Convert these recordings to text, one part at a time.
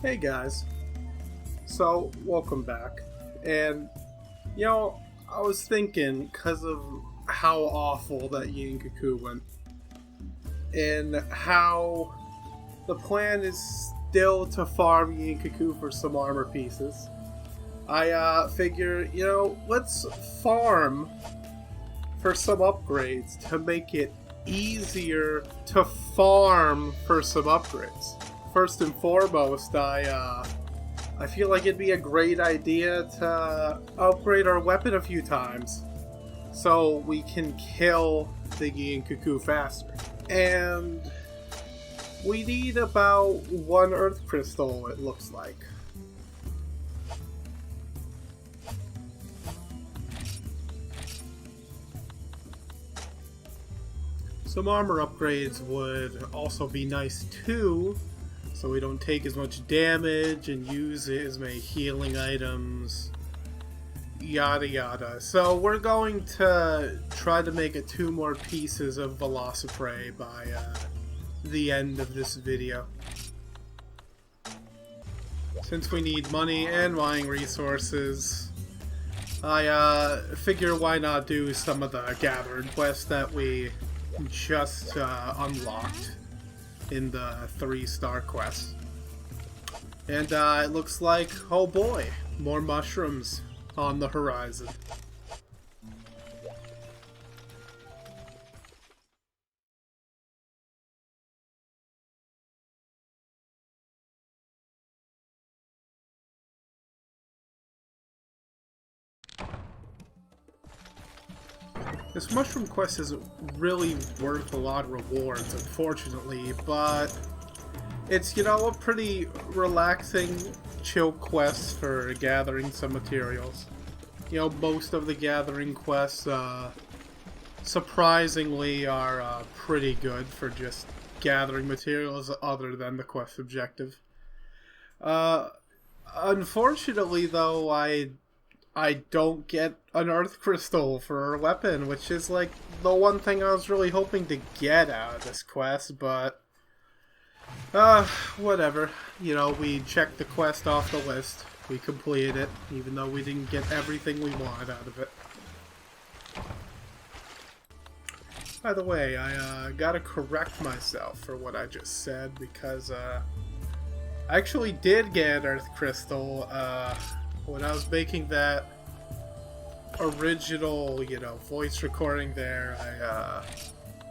Hey guys, so welcome back. And you know, I was thinking because of how awful that Yin Cuckoo went, and how the plan is still to farm Yin Cuckoo for some armor pieces. I figure, let's farm for some upgrades to make it easier to farm for some upgrades. First and foremost, I feel like it'd be a great idea to upgrade our weapon a few times so we can kill Biggie and Cuckoo faster. And we need about one Earth Crystal, it looks like. Some armor upgrades would also be nice too, so we don't take as much damage and use as many healing items, yada yada. So we're going to try to make it 2 more pieces of Velociprey by the end of this video. Since we need money and mining resources, I figure why not do some of the gathering quests that we just unlocked in the 3-star quest. And it looks like, oh boy, more mushrooms on the horizon. This mushroom quest isn't really worth a lot of rewards, unfortunately, but it's, a pretty relaxing, chill quest for gathering some materials. Most of the gathering quests, surprisingly, are pretty good for just gathering materials other than the quest objective. Unfortunately, though, I don't get an Earth Crystal for a weapon, which is like the one thing I was really hoping to get out of this quest, but whatever. We checked the quest off the list. We completed it, even though we didn't get everything we wanted out of it. By the way, I gotta correct myself for what I just said, because I actually did get an Earth Crystal, when I was making that original, voice recording there.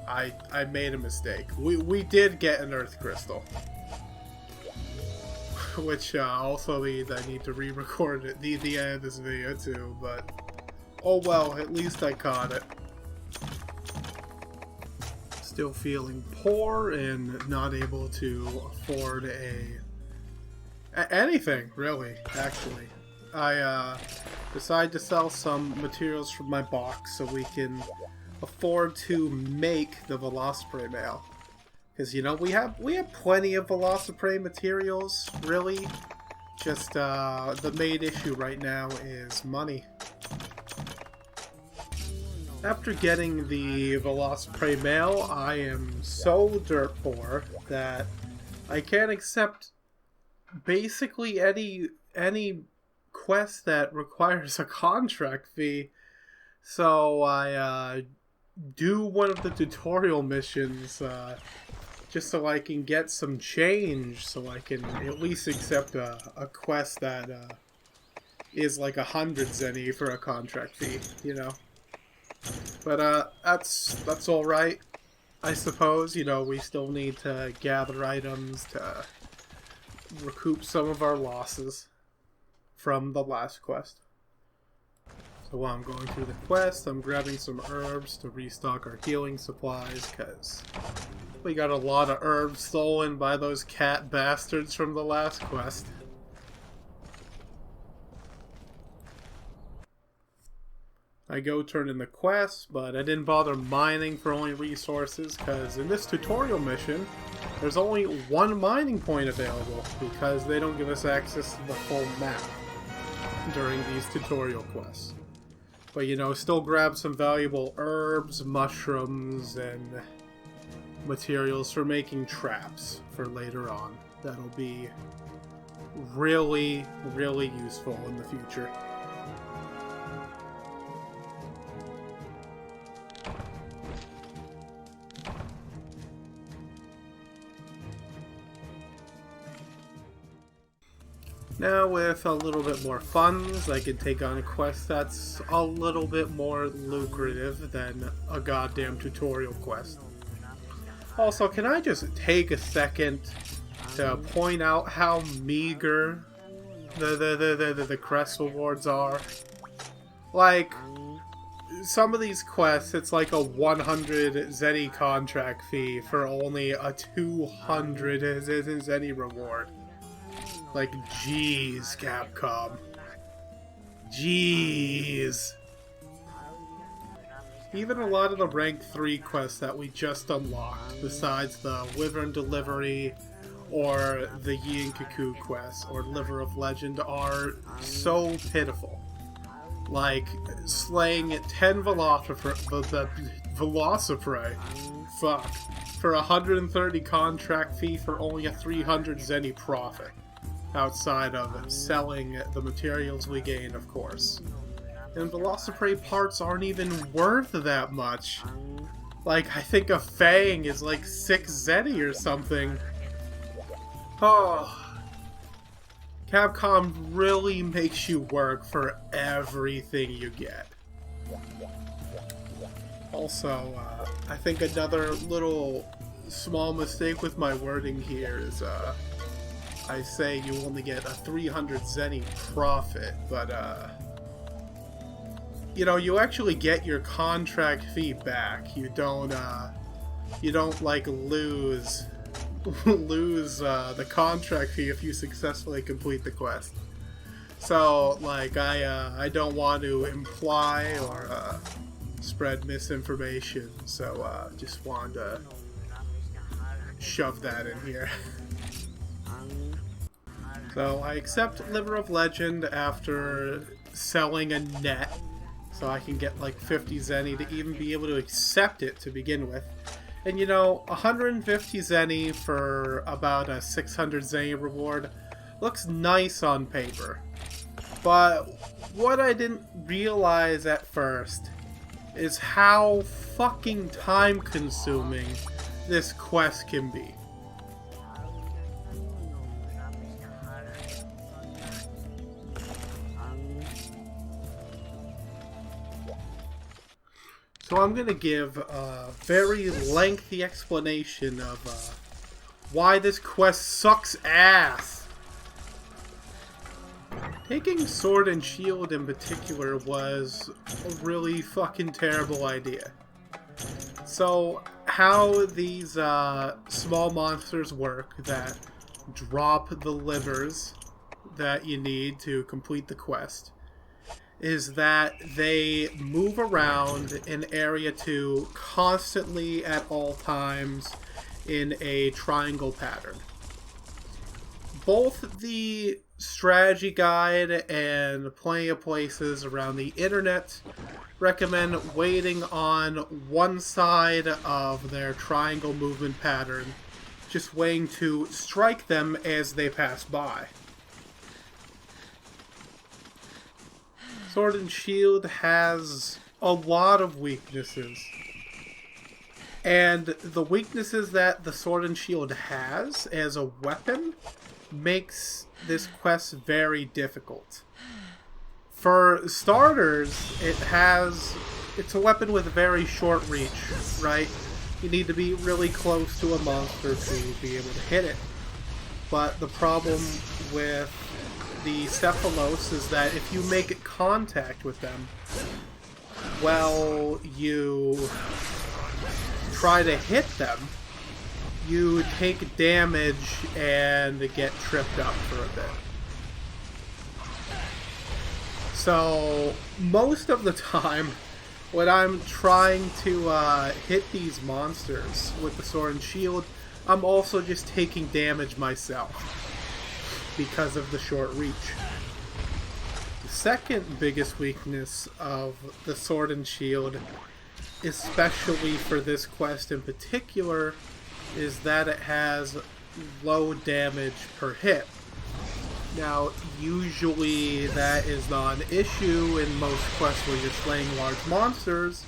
I made a mistake. We did get an Earth Crystal, which also means I need to re-record it the end of this video too. But oh well, at least I caught it. Still feeling poor and not able to afford anything really. Actually, I decide to sell some materials from my box so we can afford to make the Velociprey mail. Because, we have plenty of Velociprey materials, really. Just, the main issue right now is money. After getting the Velociprey mail, I am so dirt poor that I can't accept basically any quest that requires a contract fee, so I do one of the tutorial missions just so I can get some change, so I can at least accept a quest that is like 100 zenny for a contract fee, But that's all right, I suppose. We still need to gather items to recoup some of our losses from the last quest. So while I'm going through the quest, I'm grabbing some herbs to restock our healing supplies, because we got a lot of herbs stolen by those cat bastards from the last quest. I go turn in the quest, but I didn't bother mining for only resources, because in this tutorial mission, there's only one mining point available, because they don't give us access to the full map during these tutorial quests. But, still grab some valuable herbs, mushrooms, and materials for making traps for later on. That'll be really, really useful in the future. Now with a little bit more funds, I can take on a quest that's a little bit more lucrative than a goddamn tutorial quest. Also, can I just take a second to point out how meager the crest rewards are? Like, some of these quests, it's like a 100 Zeni contract fee for only a 200 Zeni reward. Like, jeez, Capcom. Jeez. Even a lot of the rank 3 quests that we just unlocked, besides the Wyvern Delivery or the Yi and Cuckoo quest or Liver of Legend, are so pitiful. Like, slaying 10 Velociprey, fuck, for 130 contract fee for only a 300 Zeni profit. Outside of selling the materials we gain, of course. And Velociprey parts aren't even worth that much. Like, I think a Fang is like 6 Zeni or something. Oh. Capcom really makes you work for everything you get. Also, I think another little small mistake with my wording here is, I say you only get a 300 Zeni profit, but, you know, you actually get your contract fee back. You don't, like, lose the contract fee if you successfully complete the quest. So, like, I don't want to imply or, spread misinformation, so, just wanted to shove that in here. So I accept Liver of Legend after selling a net, so I can get like 50 Zeni to even be able to accept it to begin with. And you know, 150 Zeni for about a 600 Zeni reward looks nice on paper. But what I didn't realize at first is how fucking time consuming this quest can be. So I'm going to give a very lengthy explanation of why this quest sucks ass. Taking Sword and Shield in particular was a really fucking terrible idea. So how these small monsters work that drop the livers that you need to complete the quest is that they move around in Area 2 constantly at all times in a triangle pattern. Both the strategy guide and plenty of places around the internet recommend waiting on one side of their triangle movement pattern, just waiting to strike them as they pass by. Sword and Shield has a lot of weaknesses. And the weaknesses that the Sword and Shield has as a weapon makes this quest very difficult. For starters, it's a weapon with a very short reach, right? You need to be really close to a monster to be able to hit it. But the problem with the Cephalos is that if you make contact with them, well, you try to hit them, you take damage and get tripped up for a bit. So, most of the time, when I'm trying to hit these monsters with the Sword and Shield, I'm also just taking damage myself because of the short reach. The second biggest weakness of the Sword and Shield, especially for this quest in particular, is that it has low damage per hit. Now, usually that is not an issue in most quests where you're slaying large monsters,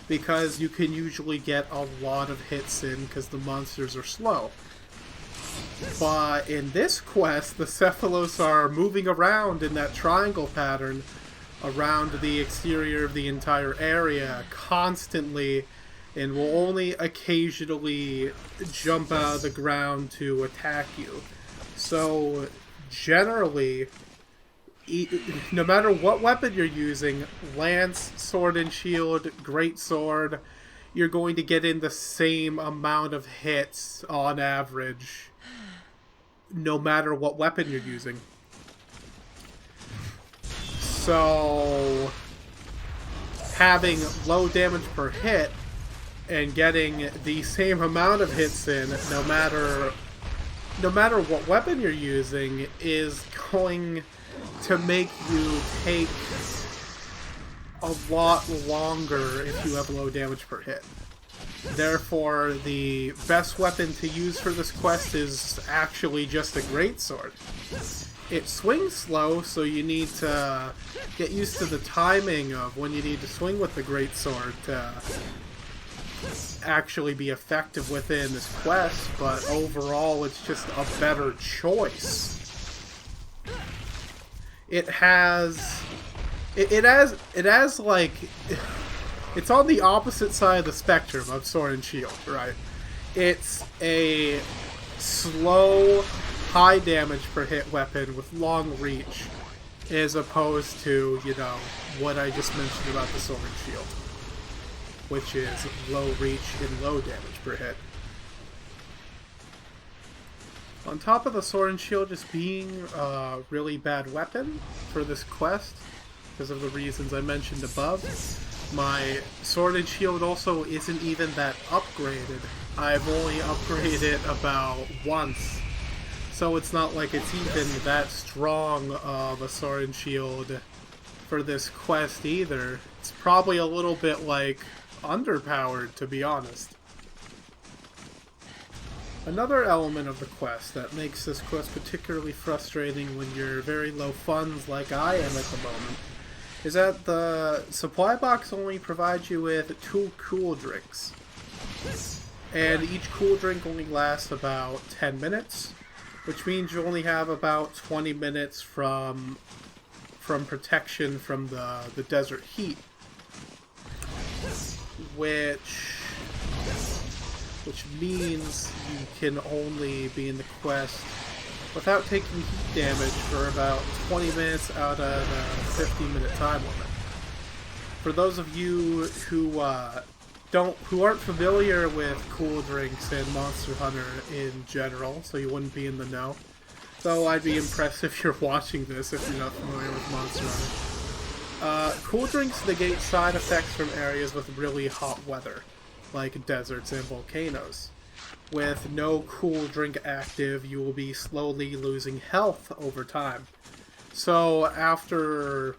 because you can usually get a lot of hits in because the monsters are slow. But in this quest, the Cephalos are moving around in that triangle pattern around the exterior of the entire area constantly, and will only occasionally jump out of the ground to attack you. So generally, no matter what weapon you're using, lance, sword and shield, great sword, you're going to get in the same amount of hits on average, no matter what weapon you're using. So having low damage per hit and getting the same amount of hits in, no matter what weapon you're using, is going to make you take a lot longer if you have low damage per hit. Therefore, the best weapon to use for this quest is actually just a greatsword. It swings slow, so you need to get used to the timing of when you need to swing with the greatsword to actually be effective within this quest, but overall it's just a better choice. It has like, it's on the opposite side of the spectrum of sword and shield, right? It's a slow, high damage per hit weapon with long reach, as opposed to, you know, what I just mentioned about the sword and shield, which is low reach and low damage per hit. On top of the sword and shield just being a really bad weapon for this quest, because of the reasons I mentioned above, my sword and shield also isn't even that upgraded. I've only upgraded about once, so it's not like it's even that strong of a sword and shield for this quest either. It's probably a little bit, like, underpowered, to be honest. Another element of the quest that makes this quest particularly frustrating when you're very low funds like I am at the moment is that the supply box only provides you with 2 cool drinks. And each cool drink only lasts about 10 minutes, which means you only have about 20 minutes from protection from the desert heat. Which means you can only be in the quest without taking heat damage for about 20 minutes out of the 15-minute time limit. For those of you who aren't familiar with cool drinks and Monster Hunter in general, so you wouldn't be in the know, though I'd be impressed if you're watching this if you're not familiar with Monster Hunter. Cool drinks negate side effects from areas with really hot weather, like deserts and volcanoes. With no cool drink active, you will be slowly losing health over time. So after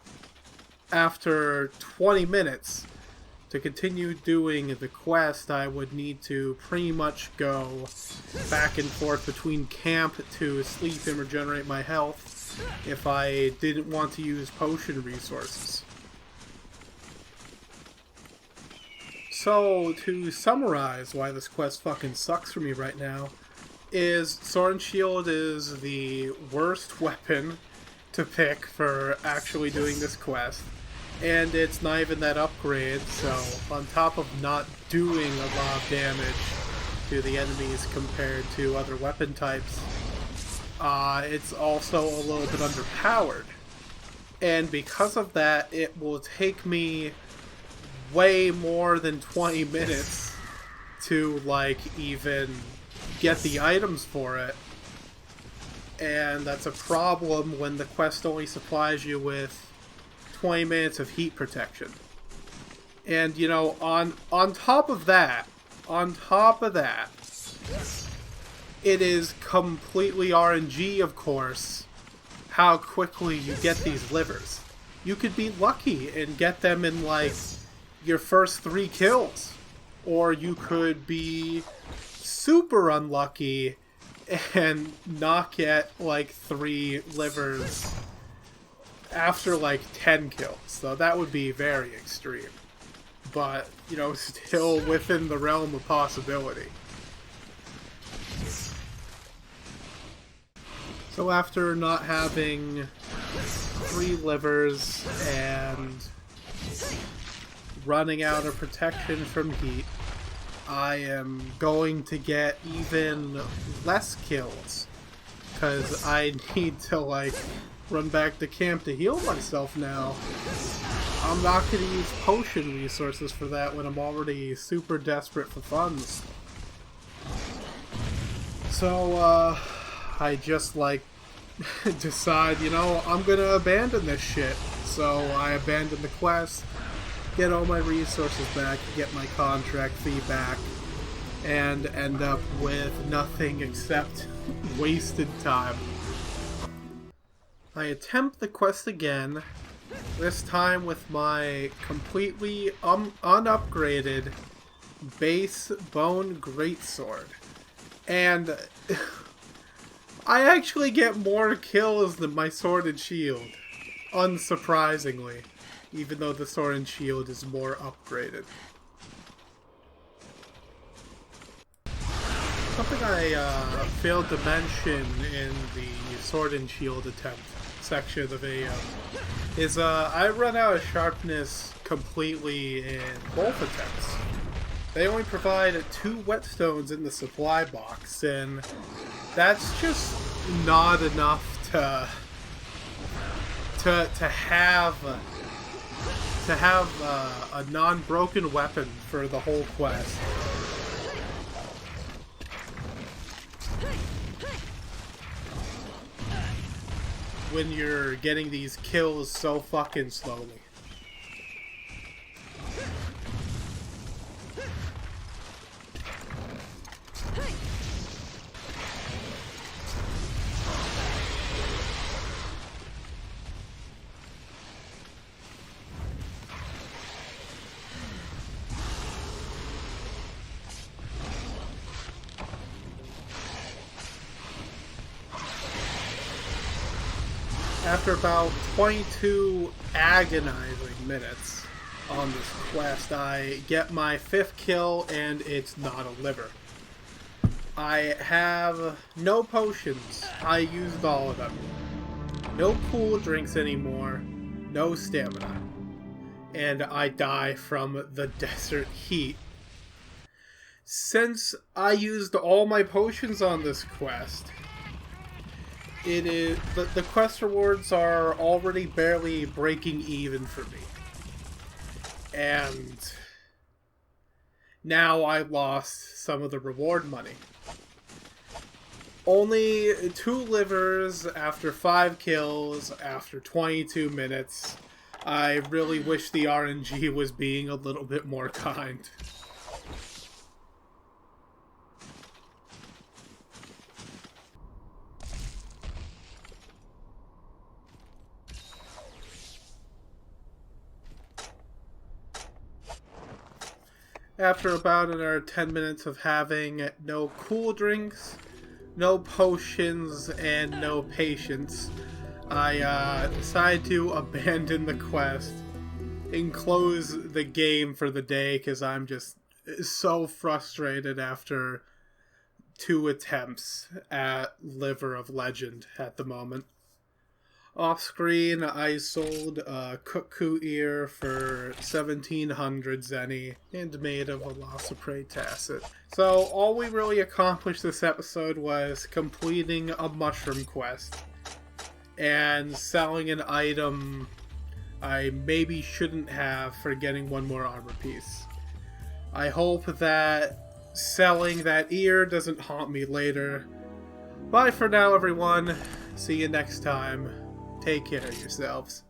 20 minutes, to continue doing the quest, I would need to pretty much go back and forth between camp to sleep and regenerate my health if I didn't want to use potion resources. So, to summarize why this quest fucking sucks for me right now, is Sword and Shield is the worst weapon to pick for actually doing this quest, and it's not even that upgrade, so on top of not doing a lot of damage to the enemies compared to other weapon types, it's also a little bit underpowered. And because of that, it will take me way more than 20 minutes to, like, even get the items for it. And that's a problem when the quest only supplies you with 20 minutes of heat protection. And, you know, on top of that, it is completely RNG, of course, how quickly you get these livers. You could be lucky and get them in, like, your first 3 kills. Or you could be super unlucky and not get like 3 livers after like 10 kills. So that would be very extreme. But, you know, still within the realm of possibility. So after not having 3 livers and running out of protection from heat, I am going to get even less kills. Because I need to, like, run back to camp to heal myself now. I'm not going to use potion resources for that when I'm already super desperate for funds. So, I just, like, decide, you know, I'm going to abandon this shit. So I abandon the quest, get all my resources back, get my contract fee back, and end up with nothing except wasted time. I attempt the quest again, this time with my completely unupgraded base bone greatsword. And I actually get more kills than my sword and shield, unsurprisingly, even though the sword and shield is more upgraded. Something I failed to mention in the sword and shield attempt section of the video is I run out of sharpness completely in both attempts. They only provide 2 whetstones in the supply box, and that's just not enough to have a non-broken weapon for the whole quest. When you're getting these kills so fucking slowly. After about 22 agonizing minutes on this quest, I get my 5th kill, and it's not a liver. I have no potions. I used all of them. No cool drinks anymore. No stamina. And I die from the desert heat. Since I used all my potions on this quest, it is the quest rewards are already barely breaking even for me. And now I lost some of the reward money. Only 2 livers after 5 kills after 22 minutes. I really wish the RNG was being a little bit more kind. After about another 10 minutes of having no cool drinks, no potions, and no patience, I decided to abandon the quest and close the game for the day because I'm just so frustrated after 2 attempts at Liver of Legend at the moment. Off screen, I sold a cuckoo ear for 1700 zenny and made a Velociprey Tacet. So all we really accomplished this episode was completing a mushroom quest and selling an item I maybe shouldn't have for getting 1 more armor piece. I hope that selling that ear doesn't haunt me later. Bye for now, everyone. See you next time. Take care of yourselves.